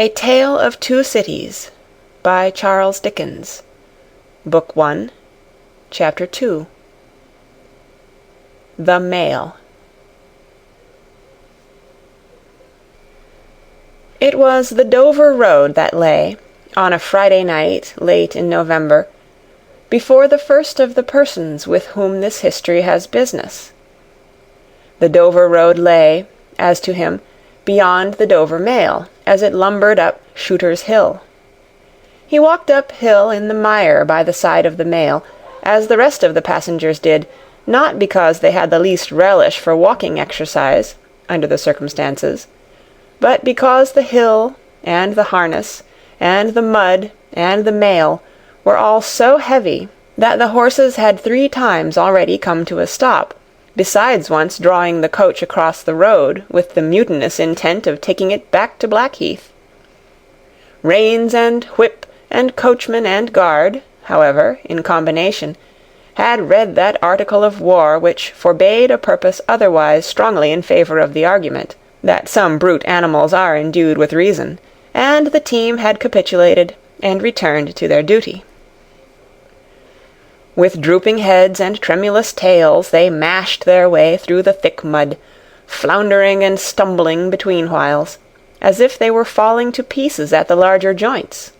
A Tale of Two Cities by Charles Dickens. Book 1, Chapter 2. The Mail. It was the Dover road that lay, on a Friday night late in November, before the first of the persons with whom this history has business. The Dover road lay, as to him, beyond the Dover mail, as it lumbered up Shooter's Hill. He walked up hill in the mire by the side of the mail, as the rest of the passengers did, not because they had the least relish for walking exercise, under the circumstances, but because the hill, and the harness, and the mud, and the mail were all so heavy that the horses had 3 times already come to a stop, besides once drawing the coach across the road with the mutinous intent of taking it back to Blackheath. Reins and whip and coachman and guard, however, in combination, had read that article of war which forbade a purpose otherwise strongly in favour of the argument, that some brute animals are endued with reason, and the team had capitulated and returned to their duty. With drooping heads and tremulous tails they mashed their way through the thick mud, floundering and stumbling between whiles, as if they were falling to pieces at the larger joints.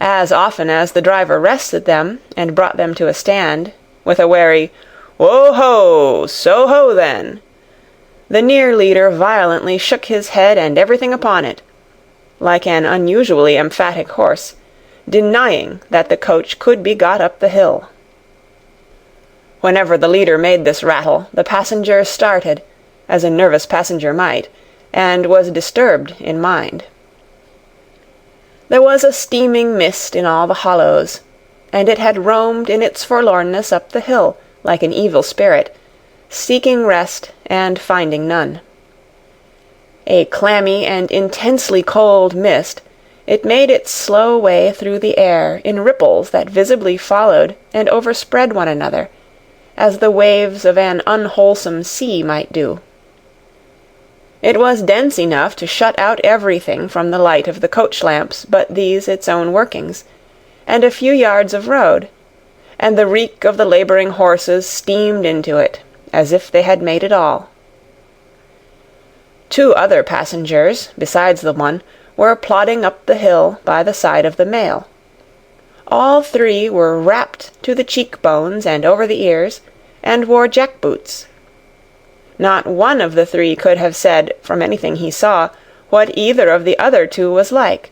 As often as the driver rested them and brought them to a stand, with a wary "Whoa-ho! So-ho, then!" the near leader violently shook his head and everything upon it, like an unusually emphatic horse, denying that the coach could be got up the hill. Whenever the leader made this rattle, the passenger started, as a nervous passenger might, and was disturbed in mind. There was a steaming mist in all the hollows, and it had roamed in its forlornness up the hill, like an evil spirit, seeking rest and finding none. A clammy and intensely cold mist, it made its slow way through the air in ripples that visibly followed and overspread one another, as the waves of an unwholesome sea might do. It was dense enough to shut out everything from the light of the coach lamps but these its own workings, and a few yards of road, and the reek of the labouring horses steamed into it, as if they had made it all. 2 other passengers, besides the one, were plodding up the hill by the side of the mail. All 3 were wrapped to the cheek-bones and over the ears, and wore jack-boots. Not one of the 3 could have said, from anything he saw, what either of the other 2 was like,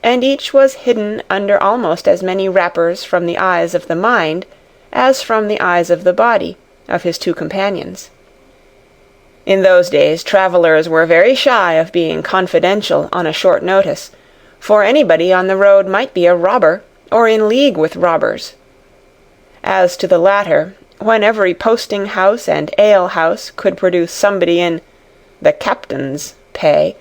and each was hidden under almost as many wrappers from the eyes of the mind as from the eyes of the body of his 2 companions. In those days travellers were very shy of being confidential on a short notice, for anybody on the road might be a robber, or in league with robbers. As to the latter, when every posting-house and ale-house could produce somebody in "the captain's" pay,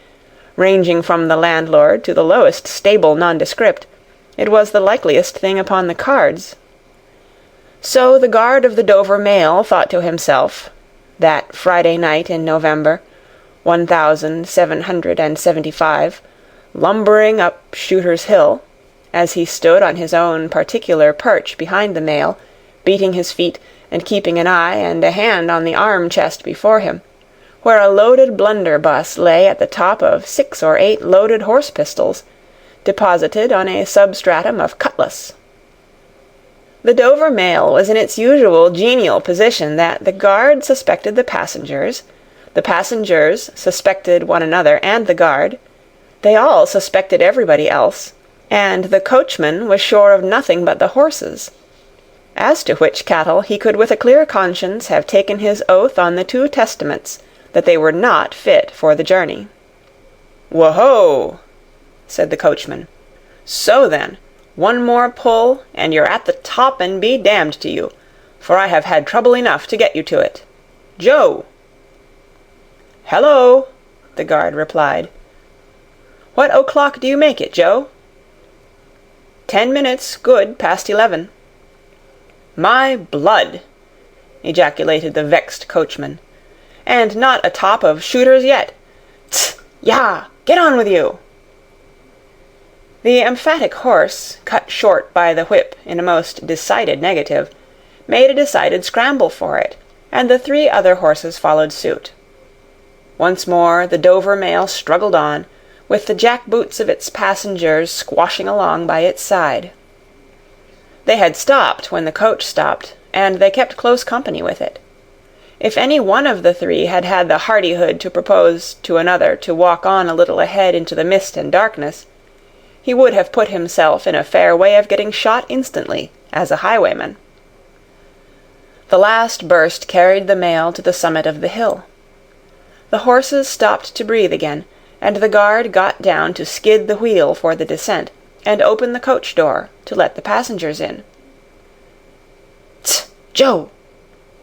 ranging from the landlord to the lowest stable nondescript, it was the likeliest thing upon the cards. So the guard of the Dover mail thought to himself, that Friday night in November, 1775, lumbering up Shooter's Hill, as he stood on his own particular perch behind the mail, beating his feet and keeping an eye and a hand on the arm-chest before him, where a loaded blunderbuss lay at the top of 6 or 8 loaded horse-pistols, deposited on a substratum of cutlass. The Dover mail was in its usual genial position that the guard suspected the passengers suspected one another and the guard, they all suspected everybody else, and the coachman was sure of nothing but the horses, as to which cattle he could with a clear conscience have taken his oath on the 2 testaments that they were not fit for the journey. "Whoa-ho!" said the coachman. "So then, 1 more pull, and you're at the top, and be damned to you, for I have had trouble enough to get you to it. Joe!" "Hello!" the guard replied. "What o'clock do you make it, Joe?" 10 minutes, good, past 11. "My blood!" ejaculated the vexed coachman. "And not atop of Shooter's yet! Tst! Yah! Get on with you!" The emphatic horse, cut short by the whip in a most decided negative, made a decided scramble for it, and the 3 other horses followed suit. Once more the Dover mail struggled on, with the jack-boots of its passengers squashing along by its side. They had stopped when the coach stopped, and they kept close company with it. If any one of the 3 had had the hardihood to propose to another to walk on a little ahead into the mist and darkness, he would have put himself in a fair way of getting shot instantly, as a highwayman. The last burst carried the mail to the summit of the hill. The horses stopped to breathe again, and the guard got down to skid the wheel for the descent, and open the coach door to let the passengers in. "Tst, Joe!"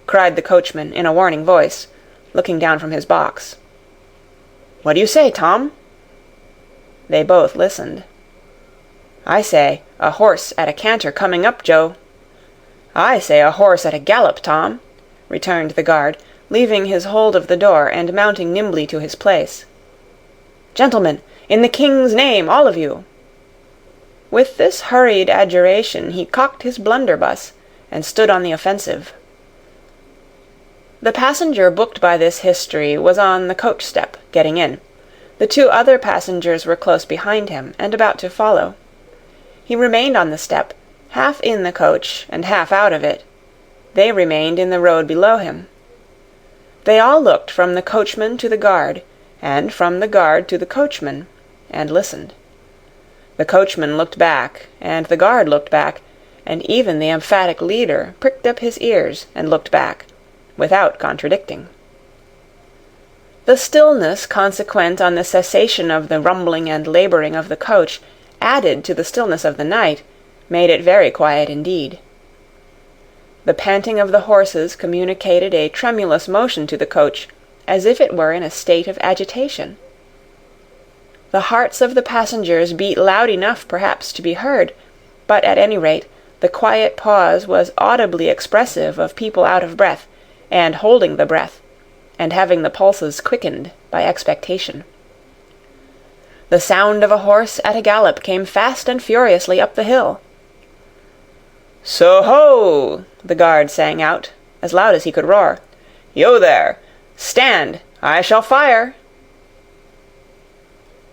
cried the coachman in a warning voice, looking down from his box. "What do you say, Tom?" They both listened. "I say, a horse at a canter coming up, Joe." "I say a horse at a gallop, Tom," returned the guard, leaving his hold of the door and mounting nimbly to his place. "Gentlemen, in the King's name, all of you!" With this hurried adjuration he cocked his blunderbuss, and stood on the offensive. The passenger booked by this history was on the coach-step, getting in. The 2 other passengers were close behind him, and about to follow. He remained on the step, half in the coach and half out of it. They remained in the road below him. They all looked from the coachman to the guard, and from the guard to the coachman, and listened. The coachman looked back, and the guard looked back, and even the emphatic leader pricked up his ears and looked back, without contradicting. The stillness consequent on the cessation of the rumbling and labouring of the coach, added to the stillness of the night, made it very quiet indeed. The panting of the horses communicated a tremulous motion to the coach, as if it were in a state of agitation. The hearts of the passengers beat loud enough perhaps to be heard, but at any rate the quiet pause was audibly expressive of people out of breath, and holding the breath, and having the pulses quickened by expectation. The sound of a horse at a gallop came fast and furiously up the hill. "So-ho!" the guard sang out, as loud as he could roar. "Yo there! Stand! I shall fire!"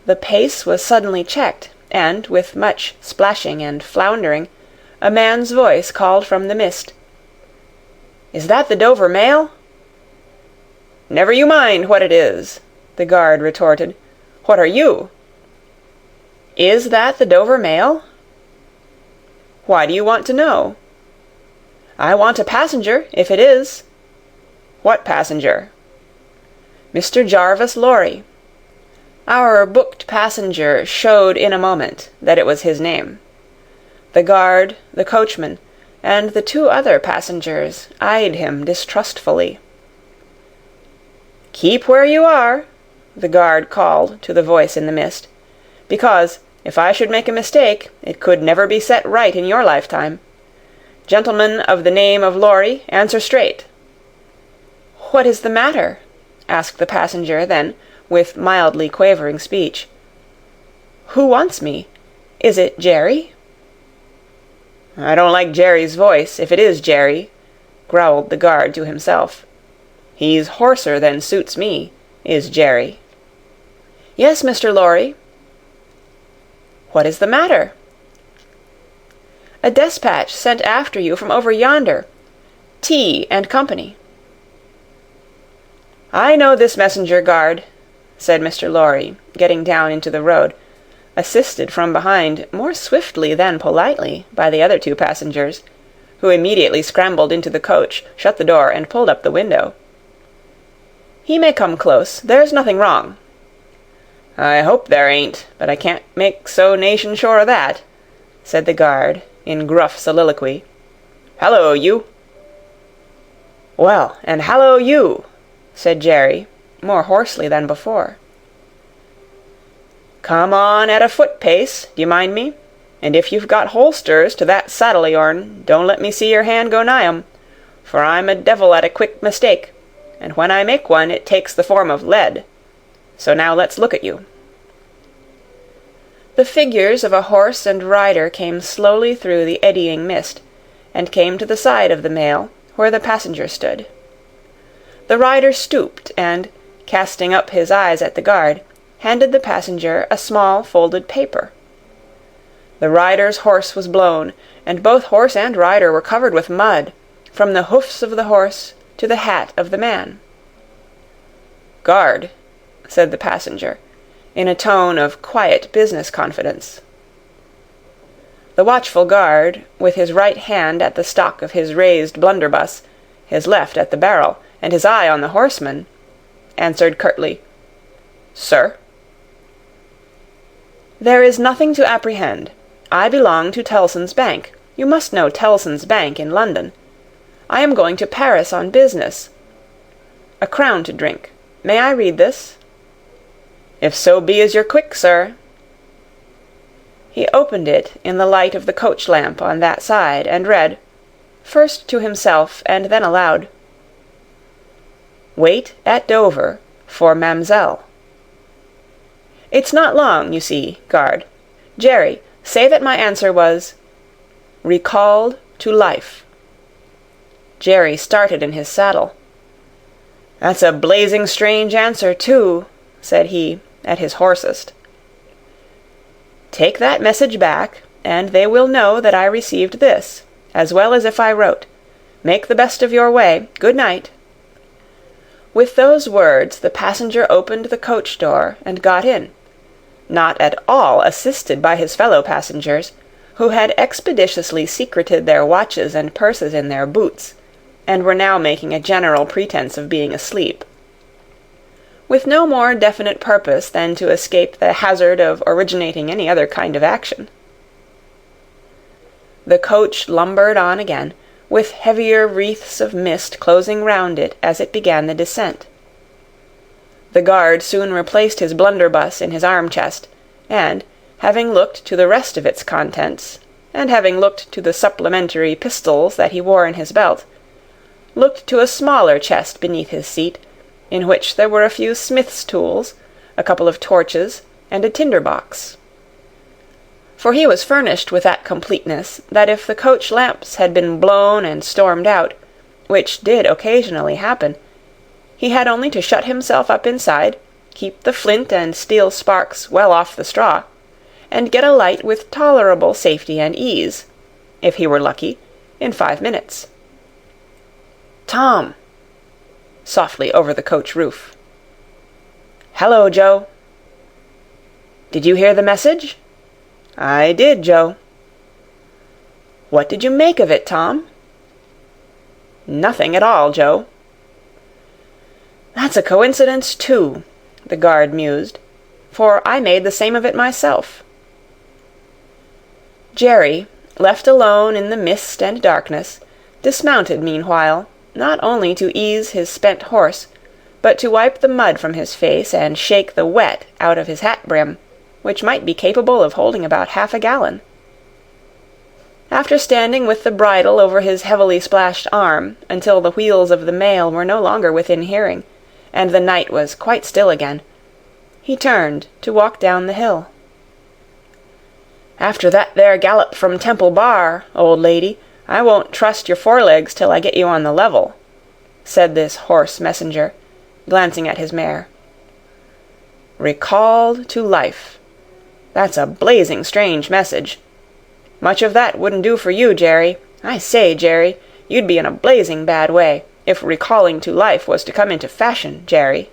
The pace was suddenly checked, and, with much splashing and floundering, a man's voice called from the mist. "Is that the Dover mail?" "Never you mind what it is," the guard retorted. "What are you?" "Is that the Dover mail?" "Why do you want to know?" "I want a passenger, if it is." "What passenger?" "Mr. Jarvis Lorry." Our booked passenger showed in a moment that it was his name. The guard, the coachman, and the 2 other passengers eyed him distrustfully. "Keep where you are," the guard called to the voice in the mist, "because, if I should make a mistake, it could never be set right in your lifetime. Gentlemen of the name of Lorry, answer straight." "What is the matter?" asked the passenger then, with mildly quavering speech. "Who wants me? Is it Jerry?" "I don't like Jerry's voice, if it is Jerry," growled the guard to himself. "He's hoarser than suits me, is Jerry." "Yes, Mr. Lorry." "What is the matter?" "A despatch sent after you from over yonder. Tea and company." "I know this messenger, guard," said Mr. Lorry, getting down into the road, assisted from behind more swiftly than politely by the other 2 passengers, who immediately scrambled into the coach, shut the door, and pulled up the window. "He may come close. There's nothing wrong." "I hope there ain't, but I can't make so nation sure o' that," said the guard, in gruff soliloquy. "Hallo, you!" "Well, and hallo, you!" said Jerry, more hoarsely than before. "Come on at a foot-pace, d'ye mind me? And if you've got holsters to that saddle o' yourn, don't let me see your hand go nigh 'em, for I'm a devil at a quick mistake, and when I make one it takes the form of lead. So now let's look at you." The figures of a horse and rider came slowly through the eddying mist, and came to the side of the mail, where the passenger stood. The rider stooped, and, casting up his eyes at the guard, handed the passenger a small folded paper. The rider's horse was blown, and both horse and rider were covered with mud, from the hoofs of the horse to the hat of the man. "Guard," said the passenger, in a tone of quiet business confidence. The watchful guard, with his right hand at the stock of his raised blunderbuss, his left at the barrel, and his eye on the horseman, answered curtly, "Sir?" "There is nothing to apprehend. I belong to Tellson's Bank. You must know Tellson's Bank in London. I am going to Paris on business. A crown to drink. May I read this?" "If so be as you're quick, sir." He opened it in the light of the coach lamp on that side, and read, first to himself and then aloud, "Wait at Dover for Mamselle." "It's not long, you see, guard. Jerry, say that my answer was, 'Recalled to life.'" Jerry started in his saddle. "That's a blazing strange answer, too," said he, at his hoarsest. "Take that message back, and they will know that I received this, as well as if I wrote. Make the best of your way. Good night." With those words the passenger opened the coach door and got in, not at all assisted by his fellow-passengers, who had expeditiously secreted their watches and purses in their boots, and were now making a general pretence of being asleep. With no more definite purpose than to escape the hazard of originating any other kind of action. The coach lumbered on again, with heavier wreaths of mist closing round it as it began the descent. The guard soon replaced his blunderbuss in his arm-chest, and, having looked to the rest of its contents, and having looked to the supplementary pistols that he wore in his belt, looked to a smaller chest beneath his seat, in which there were a few smith's tools, a couple of torches, and a tinder-box. For he was furnished with that completeness that if the coach lamps had been blown and stormed out, which did occasionally happen, he had only to shut himself up inside, keep the flint and steel sparks well off the straw, and get a light with tolerable safety and ease, if he were lucky, in 5 minutes. "Tom!" softly over the coach roof. "Hello, Joe." "Did you hear the message?" "I did, Joe." "What did you make of it, Tom?" "Nothing at all, Joe." "That's a coincidence, too," the guard mused, "for I made the same of it myself." Jerry, left alone in the mist and darkness, dismounted meanwhile, not only to ease his spent horse, but to wipe the mud from his face and shake the wet out of his hat-brim, which might be capable of holding about 1/2 gallon. After standing with the bridle over his heavily splashed arm until the wheels of the mail were no longer within hearing, and the night was quite still again, he turned to walk down the hill. "After that there gallop from Temple Bar, old lady, I won't trust your forelegs till I get you on the level," said this hoarse messenger, glancing at his mare. "Recalled to life. That's a blazing strange message. Much of that wouldn't do for you, Jerry. I say, Jerry, you'd be in a blazing bad way, if recalling to life was to come into fashion, Jerry."